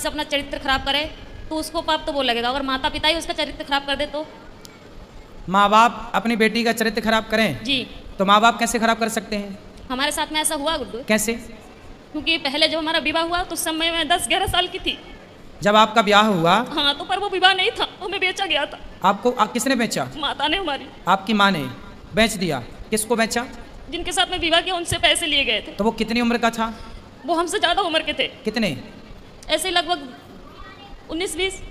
से अपना चरित्र खराब करे तो उसको पाप तो वो लगेगा, अगर माता पिता ही उसका चरित्र खराब कर दे तो। माँ बाप अपनी बेटी का चरित्र खराब करें जी। तो माँ बाप कैसे खराब कर सकते हैं? हमारे साथ में ऐसा हुआ गुड्डू, कैसे? क्योंकि पहले जब हमारा विवाह हुआ तो उस समय मैं 10-11 साल की थी। जब आपका ब्याह हुआ? हाँ, तो पर वो विवाह नहीं था, हमें बेचा गया था। आपको किसने बेचा? माता ने हमारी। आपकी माँ ने बेच दिया? किसको बेचा? जिनके साथ में विवाह किया उनसे पैसे लिए गए थे। तो वो कितनी उम्र का था? वो हमसे ज्यादा उम्र के थे। कितने? ऐसे लगभग 19-20।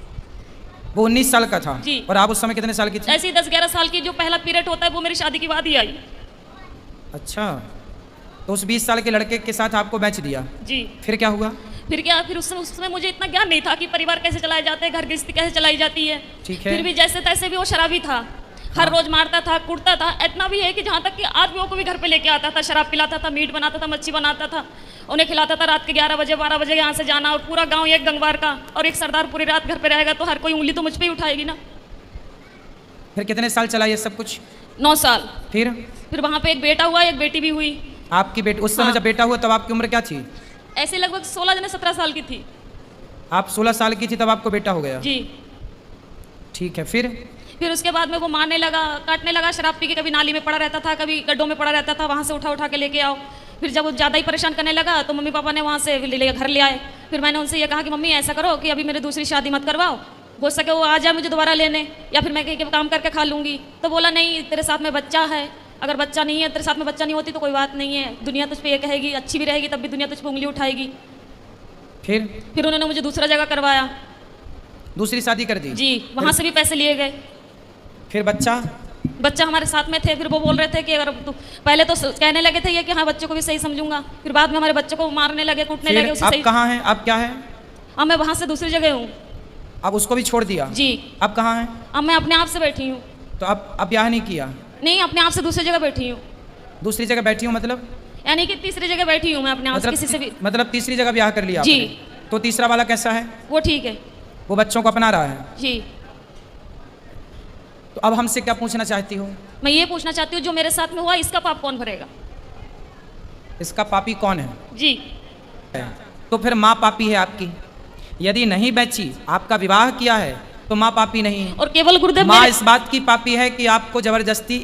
वो 19 साल का था जी। और आप उस समय कितने साल की थी? ऐसे ही 10-11 साल की जो पहला पीरियड होता है वो मेरी शादी के बाद ही आई। अच्छा, तो उस 20 साल के लड़के के साथ आपको बेच दिया? जी। फिर क्या हुआ? फिर क्या, फिर उस समय मुझे इतना ज्ञान नहीं था कि परिवार कैसे चलाए जाते हैं, घर गृहस्थी कैसे चलाई जाती है। ठीक है। फिर भी जैसे तैसे भी वो शराबी था, हर रोज मारता था, कूटता था। इतना भी है कि जहाँ तक कि आदमियों को भी घर पे लेके आता था, शराब पिलाता था, मीट बनाता था, मच्छी बनाता था, उन्हें खिलाता था। रात के 11 बजे 12 बजे यहाँ से जाना, और पूरा गांव एक गंगवार का और एक सरदार पूरी रात घर पे रहेगा तो हर कोई उंगली तो मुझ पे ही उठाएगी ना। फिर कितने साल चला ये सब कुछ? 9 साल। फिर वहाँ पे एक बेटा हुआ, एक बेटी भी हुई। आपकी बेटी उस समय हाँ। जब बेटा हुआ तब आपकी उम्र क्या थी? ऐसे लगभग 16-17 साल की थी। आप 16 साल की थी तब आपको बेटा हो गया? जी। ठीक है। फिर उसके बाद में वो मारने लगा, काटने लगा, शराब पी के कभी नाली में पड़ा रहता था, कभी गड्ढों में पड़ा रहता था, वहाँ से उठा उठा के लेके आओ। फिर जब वो ज़्यादा ही परेशान करने लगा तो मम्मी पापा ने वहाँ से घर ले आए। फिर मैंने उनसे ये कहा कि मम्मी ऐसा करो कि अभी मेरी दूसरी शादी मत करवाओ, हो सके वो आ जाए मुझे दोबारा लेने, या फिर मैं कहीं काम करके खा लूँगी। तो बोला नहीं, तेरे साथ में बच्चा है, अगर बच्चा नहीं है, तेरे साथ में बच्चा नहीं होती तो कोई बात नहीं है, दुनिया तुझ पे ये कहेगी, अच्छी भी रहेगी तब भी दुनिया तुझ पे उंगली उठाएगी। फिर उन्होंने मुझे दूसरा जगह करवाया। दूसरी शादी कर दी? जी। वहाँ से भी पैसे लिए गए। फिर बच्चा हमारे साथ में थे। फिर वो बोल रहे थे कि अगर तो पहले तो कहने लगे थे ये कि हाँ बच्चों को भी सही समझूंगा, फिर बाद में हमारे बच्चों को मारने लगे, कूटने लगे। उसे आप कहाँ हैं? आप क्या है? अब मैं वहाँ से दूसरी जगह हूँ। अब उसको भी छोड़ दिया? जी। अब कहाँ हैं? अब मैं अपने आप से बैठी हूँ। तो अब ब्याह नहीं किया? नहीं, अपने आप से दूसरी जगह बैठी हूँ। दूसरी जगह बैठी हूँ मतलब? यानी कि तीसरी जगह बैठी हूँ मैं अपने आप से, किसी से भी। मतलब तीसरी जगह ब्याह कर लिया जी। आपने? तो तीसरा वाला कैसा है? वो ठीक है, वो बच्चों को अपना रहा है? जी। तो अब हमसे क्या पूछना चाहती हो? मैं ये पूछना चाहती हूँ जो मेरे साथ में हुआ इसका पाप कौन भरेगा? इसका पापी कौन है? जी। तो फिर माँ पापी है आपकी? यदि नहीं बेची, आपका विवाह किया है तो माँ पापी नहीं। और केवल गुरुदेव माँ इस बात की पापी है कि आपको जबरदस्ती